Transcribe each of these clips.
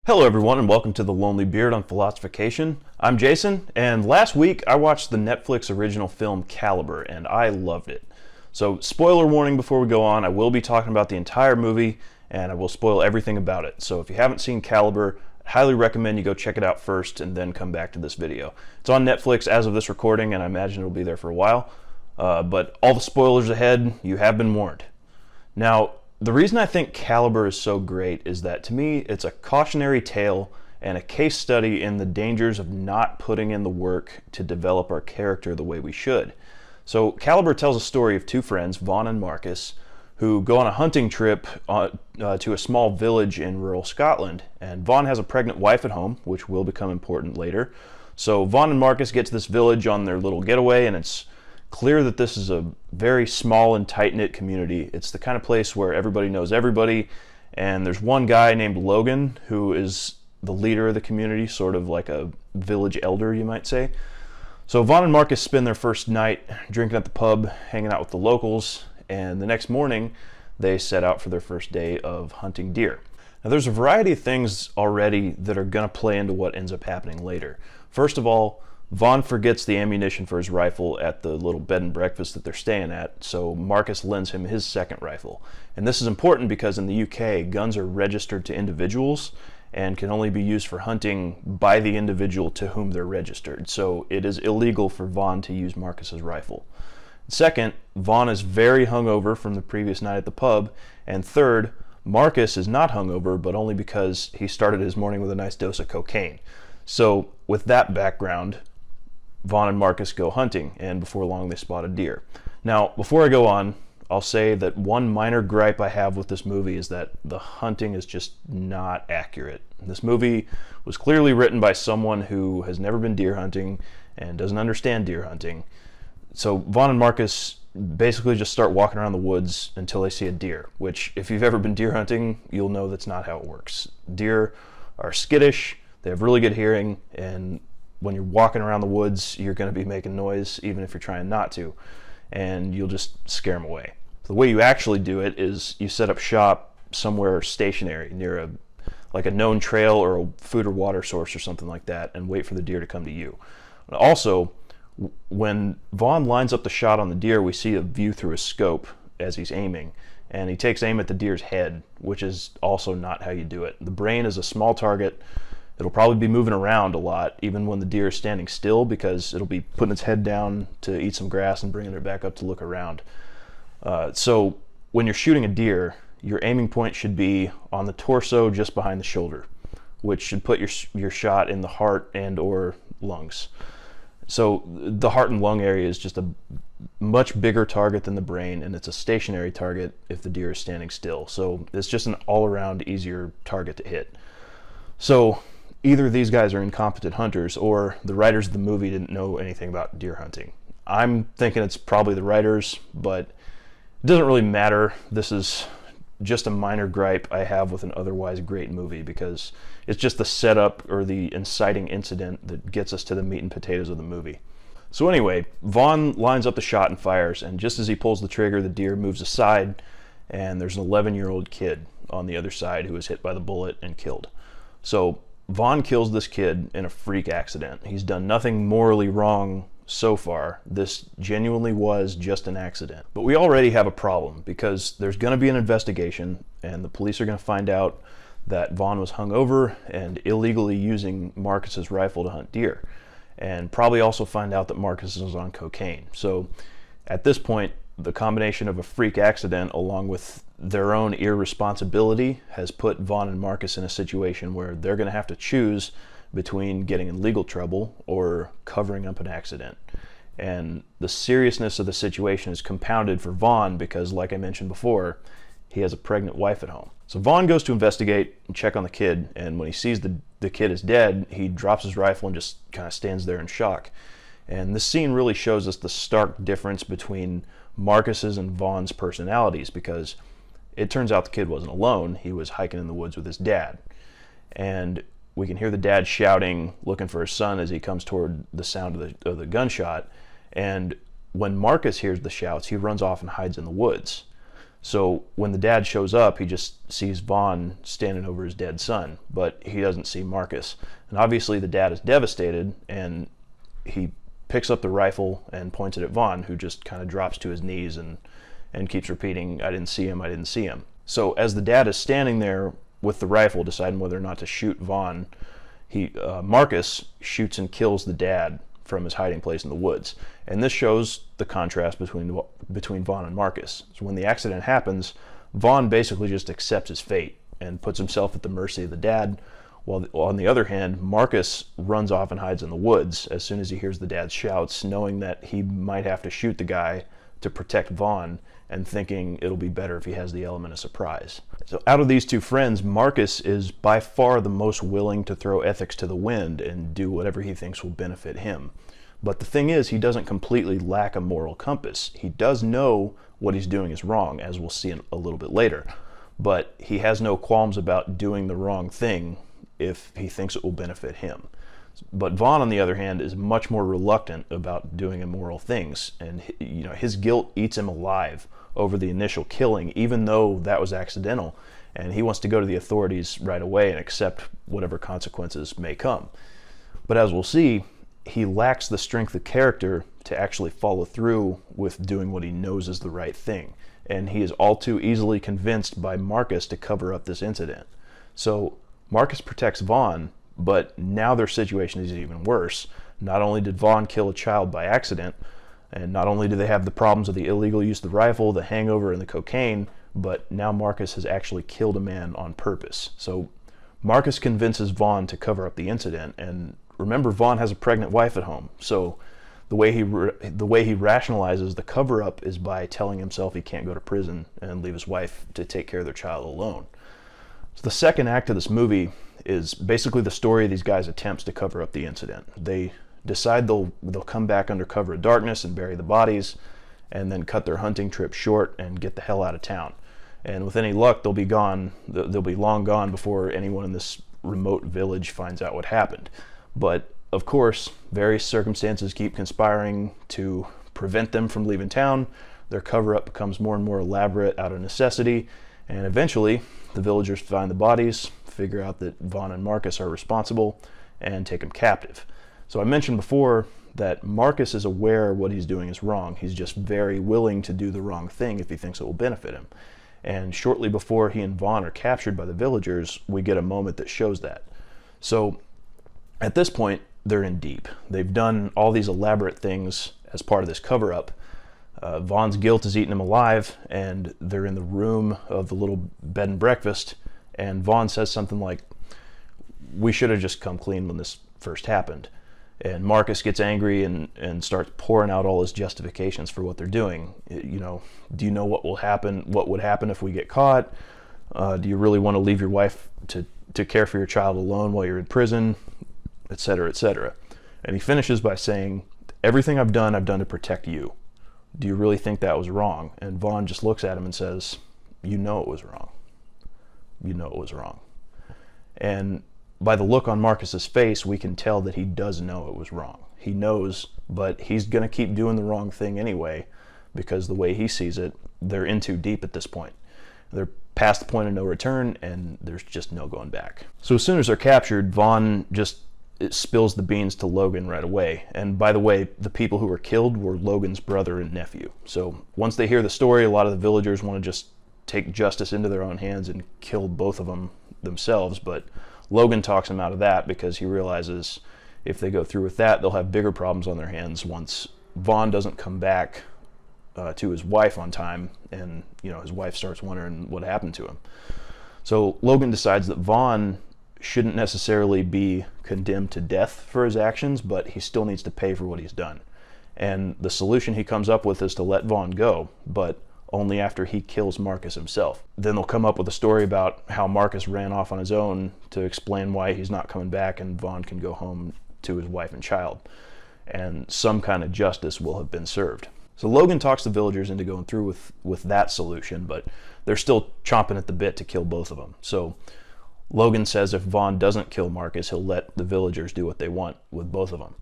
Hello everyone and welcome to The Lonely Beard on Philosophication. I'm Jason, and last week I watched the Netflix original film Calibre and I loved it. So spoiler warning before we go on, I will be talking about the entire movie and I will spoil everything about it. So if you haven't seen Calibre, I highly recommend you go check it out first and then come back to this video. It's on Netflix as of this recording and I imagine it'll be there for a while. But all the spoilers ahead, you have been warned. Now, the reason I think Calibre is so great is that to me it's a cautionary tale and a case study in the dangers of not putting in the work to develop our character the way we should. So Calibre tells a story of two friends, Vaughn and Marcus, who go on a hunting trip to a small village in rural Scotland. And Vaughn has a pregnant wife at home, which will become important later. So Vaughn and Marcus get to this village on their little getaway, and it's clear that this is a very small and tight-knit community. It's the kind of place where everybody knows everybody, and there's one guy named Logan who is the leader of the community, sort of like a village elder, you might say. So Vaughn and Marcus spend their first night drinking at the pub, hanging out with the locals, and the next morning they set out for their first day of hunting deer. Now there's a variety of things already that are going to play into what ends up happening later. First of all, Vaughn forgets the ammunition for his rifle at the little bed and breakfast that they're staying at, so Marcus lends him his second rifle. And this is important because in the UK, guns are registered to individuals and can only be used for hunting by the individual to whom they're registered. So it is illegal for Vaughn to use Marcus's rifle. Second, Vaughn is very hungover from the previous night at the pub. And third, Marcus is not hungover, but only because he started his morning with a nice dose of cocaine. So with that background, Vaughn and Marcus go hunting, and before long they spot a deer. Now, before I go on, I'll say that one minor gripe I have with this movie is that the hunting is just not accurate. This movie was clearly written by someone who has never been deer hunting and doesn't understand deer hunting. So Vaughn and Marcus basically just start walking around the woods until they see a deer, which if you've ever been deer hunting, you'll know that's not how it works. Deer are skittish, they have really good hearing, and when you're walking around the woods, you're going to be making noise even if you're trying not to, and you'll just scare them away. The way you actually do it is you set up shop somewhere stationary near a known trail or a food or water source or something like that and wait for the deer to come to you. Also, when Vaughn lines up the shot on the deer, we see a view through his scope as he's aiming, and he takes aim at the deer's head, which is also not how you do it. The brain is a small target. It'll probably be moving around a lot, even when the deer is standing still, because it'll be putting its head down to eat some grass and bringing it back up to look around. So when you're shooting a deer, your aiming point should be on the torso just behind the shoulder, which should put your shot in the heart and or lungs. So the heart and lung area is just a much bigger target than the brain, and it's a stationary target if the deer is standing still. So it's just an all-around easier target to hit. So either these guys are incompetent hunters or the writers of the movie didn't know anything about deer hunting. I'm thinking it's probably the writers, but it doesn't really matter. This is just a minor gripe I have with an otherwise great movie because it's just the setup or the inciting incident that gets us to the meat and potatoes of the movie. So anyway, Vaughn lines up the shot and fires, and just as he pulls the trigger, the deer moves aside, and there's an 11-year-old kid on the other side who was hit by the bullet and killed. So Vaughn kills this kid in a freak accident. He's done nothing morally wrong so far. This genuinely was just an accident. But we already have a problem because there's going to be an investigation and the police are going to find out that Vaughn was hungover and illegally using Marcus's rifle to hunt deer, and probably also find out that Marcus was on cocaine. So at this point, the combination of a freak accident along with their own irresponsibility has put Vaughn and Marcus in a situation where they're going to have to choose between getting in legal trouble or covering up an accident. And the seriousness of the situation is compounded for Vaughn because, like I mentioned before, he has a pregnant wife at home. So Vaughn goes to investigate and check on the kid, and when he sees the kid is dead, he drops his rifle and just kind of stands there in shock. And this scene really shows us the stark difference between Marcus's and Vaughn's personalities, because it turns out the kid wasn't alone. He was hiking in the woods with his dad. And we can hear the dad shouting, looking for his son as he comes toward the sound of the gunshot. And when Marcus hears the shouts, he runs off and hides in the woods. So when the dad shows up, he just sees Vaughn standing over his dead son, but he doesn't see Marcus. And obviously the dad is devastated, and he picks up the rifle and points it at Vaughn, who just kind of drops to his knees and keeps repeating, "I didn't see him, I didn't see him." So as the dad is standing there with the rifle, deciding whether or not to shoot Vaughn, Marcus shoots and kills the dad from his hiding place in the woods. And this shows the contrast between Vaughn and Marcus. So when the accident happens, Vaughn basically just accepts his fate and puts himself at the mercy of the dad, while on the other hand, Marcus runs off and hides in the woods as soon as he hears the dad's shouts, knowing that he might have to shoot the guy to protect Vaughn, and thinking it'll be better if he has the element of surprise. So out of these two friends, Marcus is by far the most willing to throw ethics to the wind and do whatever he thinks will benefit him. But the thing is, he doesn't completely lack a moral compass. He does know what he's doing is wrong, as we'll see a little bit later. But he has no qualms about doing the wrong thing if he thinks it will benefit him. But Vaughn, on the other hand, is much more reluctant about doing immoral things, and his guilt eats him alive over the initial killing, even though that was accidental, and he wants to go to the authorities right away and accept whatever consequences may come. But as we'll see, he lacks the strength of character to actually follow through with doing what he knows is the right thing, and he is all too easily convinced by Marcus to cover up this incident. So Marcus protects Vaughn, but now their situation is even worse. Not only did Vaughn kill a child by accident, and not only do they have the problems of the illegal use of the rifle, the hangover, and the cocaine, but now Marcus has actually killed a man on purpose. So Marcus convinces Vaughn to cover up the incident, and remember, Vaughn has a pregnant wife at home, so the way he rationalizes the cover-up is by telling himself he can't go to prison and leave his wife to take care of their child alone. So the second act of this movie is basically the story of these guys' attempts to cover up the incident. They decide they'll come back under cover of darkness and bury the bodies, and then cut their hunting trip short and get the hell out of town. And with any luck, they'll be long gone before anyone in this remote village finds out what happened. But of course, various circumstances keep conspiring to prevent them from leaving town. Their cover-up becomes more and more elaborate out of necessity, and eventually the villagers find the bodies, figure out that Vaughn and Marcus are responsible, and take them captive. So I mentioned before that Marcus is aware what he's doing is wrong. He's just very willing to do the wrong thing if he thinks it will benefit him. And shortly before he and Vaughn are captured by the villagers, we get a moment that shows that. So at this point, they're in deep. They've done all these elaborate things as part of this cover-up. Vaughn's guilt is eating him alive, and they're in the room of the little bed and breakfast, and Vaughn says something like, "We should have just come clean when this first happened." And Marcus gets angry and starts pouring out all his justifications for what they're doing. Do you know what will happen? What would happen if we get caught? Do you really want to leave your wife to care for your child alone while you're in prison? Etc., etc. And he finishes by saying, "Everything I've done to protect you. Do you really think that was wrong?" And Vaughn just looks at him and says, "You know it was wrong. You know it was wrong." And by the look on Marcus's face, we can tell that he does know it was wrong. He knows, but he's going to keep doing the wrong thing anyway, because the way he sees it, they're in too deep at this point. They're past the point of no return, and there's just no going back. So as soon as they're captured, Vaughn just spills the beans to Logan right away. And by the way, the people who were killed were Logan's brother and nephew. So once they hear the story, a lot of the villagers want to just take justice into their own hands and kill both of them themselves, but Logan talks him out of that because he realizes if they go through with that, they'll have bigger problems on their hands once Vaughn doesn't come back to his wife on time, and his wife starts wondering what happened to him. So Logan decides that Vaughn shouldn't necessarily be condemned to death for his actions, but he still needs to pay for what he's done. And the solution he comes up with is to let Vaughn go, but only after he kills Marcus himself. Then they'll come up with a story about how Marcus ran off on his own to explain why he's not coming back, and Vaughn can go home to his wife and child. And some kind of justice will have been served. So Logan talks the villagers into going through with that solution, but they're still chomping at the bit to kill both of them. So Logan says if Vaughn doesn't kill Marcus, he'll let the villagers do what they want with both of them.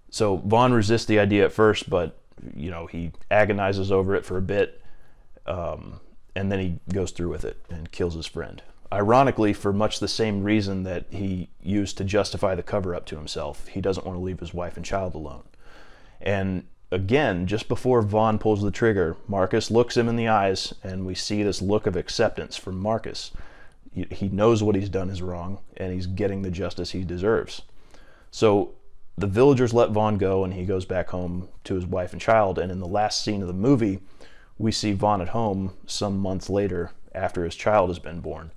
So Vaughn resists the idea at first, but he agonizes over it for a bit. and then he goes through with it and kills his friend. Ironically, for much the same reason that he used to justify the cover-up to himself. He doesn't want to leave his wife and child alone. And again, just before Vaughn pulls the trigger, Marcus looks him in the eyes, and we see this look of acceptance from Marcus. He knows what he's done is wrong, and he's getting the justice he deserves. So the villagers let Vaughn go, and he goes back home to his wife and child. And in the last scene of the movie, we see Vaughn at home some months later after his child has been born.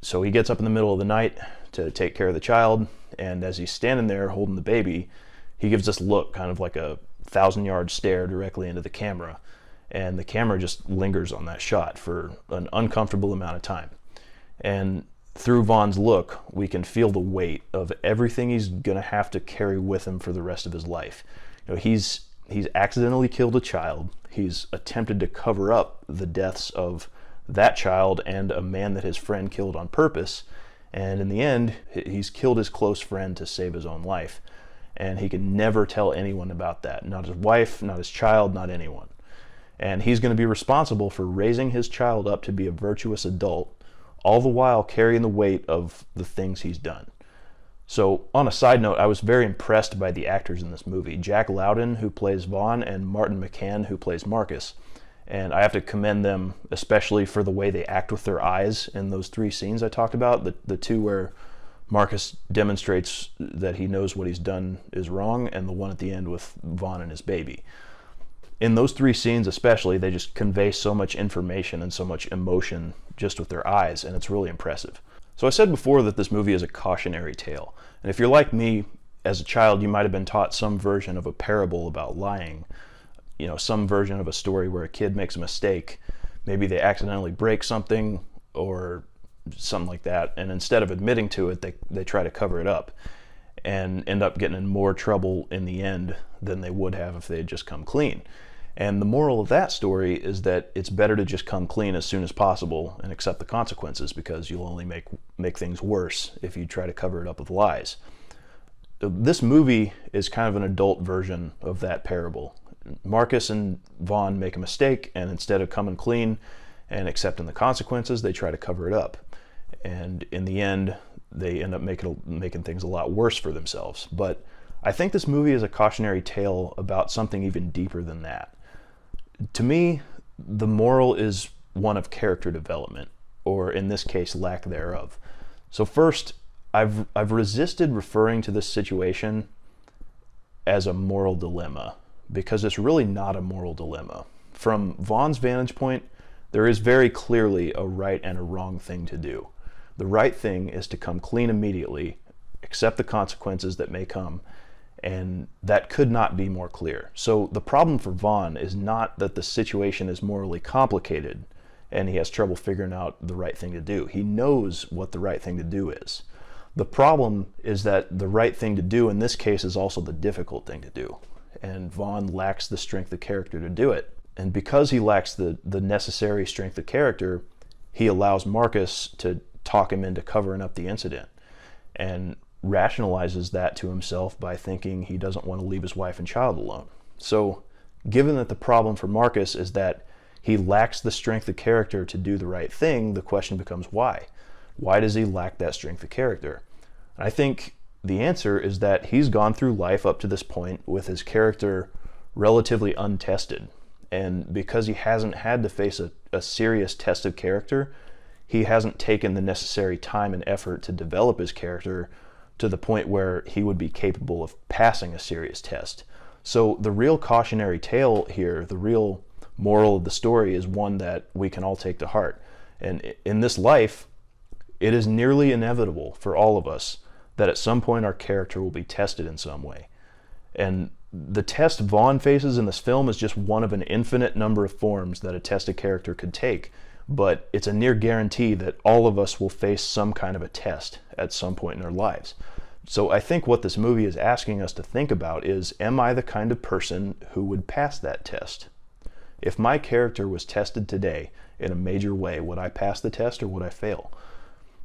So he gets up in the middle of the night to take care of the child, and as he's standing there holding the baby, he gives this look, kind of like a 1,000-yard stare directly into the camera, and the camera just lingers on that shot for an uncomfortable amount of time. And through Vaughn's look, we can feel the weight of everything he's going to have to carry with him for the rest of his life. He's accidentally killed a child. He's attempted to cover up the deaths of that child and a man that his friend killed on purpose. And in the end, he's killed his close friend to save his own life. And he can never tell anyone about that. Not his wife, not his child, not anyone. And he's going to be responsible for raising his child up to be a virtuous adult, all the while carrying the weight of the things he's done. So, on a side note, I was very impressed by the actors in this movie. Jack Lowden, who plays Vaughn, and Martin McCann, who plays Marcus. And I have to commend them, especially for the way they act with their eyes in those 3 scenes I talked about. The 2 where Marcus demonstrates that he knows what he's done is wrong, and the one at the end with Vaughn and his baby. In those 3 scenes especially, they just convey so much information and so much emotion just with their eyes, and it's really impressive. So I said before that this movie is a cautionary tale. And if you're like me, as a child, you might have been taught some version of a parable about lying. Some version of a story where a kid makes a mistake. Maybe they accidentally break something or something like that, and instead of admitting to it, they try to cover it up and end up getting in more trouble in the end than they would have if they had just come clean. And the moral of that story is that it's better to just come clean as soon as possible and accept the consequences, because you'll only make things worse if you try to cover it up with lies. This movie is kind of an adult version of that parable. Marcus and Vaughn make a mistake, and instead of coming clean and accepting the consequences, they try to cover it up. And in the end, they end up making things a lot worse for themselves. But I think this movie is a cautionary tale about something even deeper than that. To me, the moral is one of character development, or in this case, lack thereof. So first, I've resisted referring to this situation as a moral dilemma, because it's really not a moral dilemma. From Vaughn's vantage point, there is very clearly a right and a wrong thing to do. The right thing is to come clean immediately, accept the consequences that may come, and that could not be more clear. So the problem for Vaughn is not that the situation is morally complicated and he has trouble figuring out the right thing to do. He knows what the right thing to do is. The problem is that the right thing to do in this case is also the difficult thing to do, and Vaughn lacks the strength of character to do it. And because he lacks the necessary strength of character, he allows Marcus to talk him into covering up the incident, and rationalizes that to himself by thinking he doesn't want to leave his wife and child alone. So, given that the problem for Marcus is that he lacks the strength of character to do the right thing, the question becomes why? Why does he lack that strength of character? I think the answer is that he's gone through life up to this point with his character relatively untested. And because he hasn't had to face a serious test of character, he hasn't taken the necessary time and effort to develop his character to the point where he would be capable of passing a serious test. So the real cautionary tale here, the real moral of the story, is one that we can all take to heart. And in this life, it is nearly inevitable for all of us that at some point our character will be tested in some way. And the test Vaughn faces in this film is just one of an infinite number of forms that a tested character could take, but it's a near guarantee that all of us will face some kind of a test at some point in our lives. So I think what this movie is asking us to think about is, am I the kind of person who would pass that test? If my character was tested today in a major way, would I pass the test or would I fail?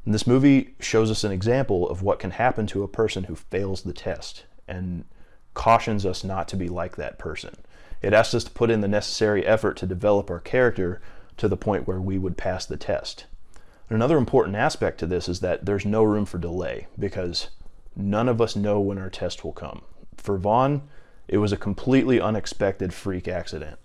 And this movie shows us an example of what can happen to a person who fails the test, and cautions us not to be like that person. It asks us to put in the necessary effort to develop our character to the point where we would pass the test. Another important aspect to this is that there's no room for delay, because none of us know when our test will come. For Vaughn, it was a completely unexpected freak accident,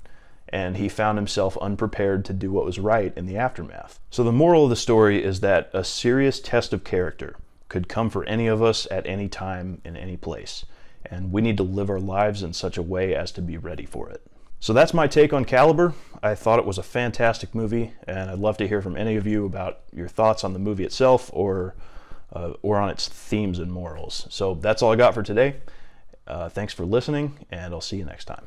and he found himself unprepared to do what was right in the aftermath. So the moral of the story is that a serious test of character could come for any of us at any time in any place, and we need to live our lives in such a way as to be ready for it. So that's my take on Calibre. I thought it was a fantastic movie, and I'd love to hear from any of you about your thoughts on the movie itself or on its themes and morals. So that's all I got for today. Thanks for listening, and I'll see you next time.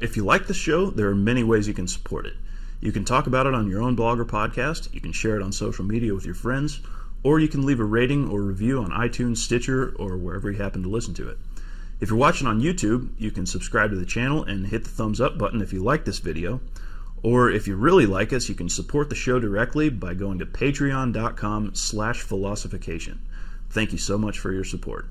If you like this show, there are many ways you can support it. You can talk about it on your own blog or podcast, you can share it on social media with your friends, or you can leave a rating or review on iTunes, Stitcher, or wherever you happen to listen to it. If you're watching on YouTube, you can subscribe to the channel and hit the thumbs up button if you like this video. Or if you really like us, you can support the show directly by going to patreon.com/philosophication. Thank you so much for your support.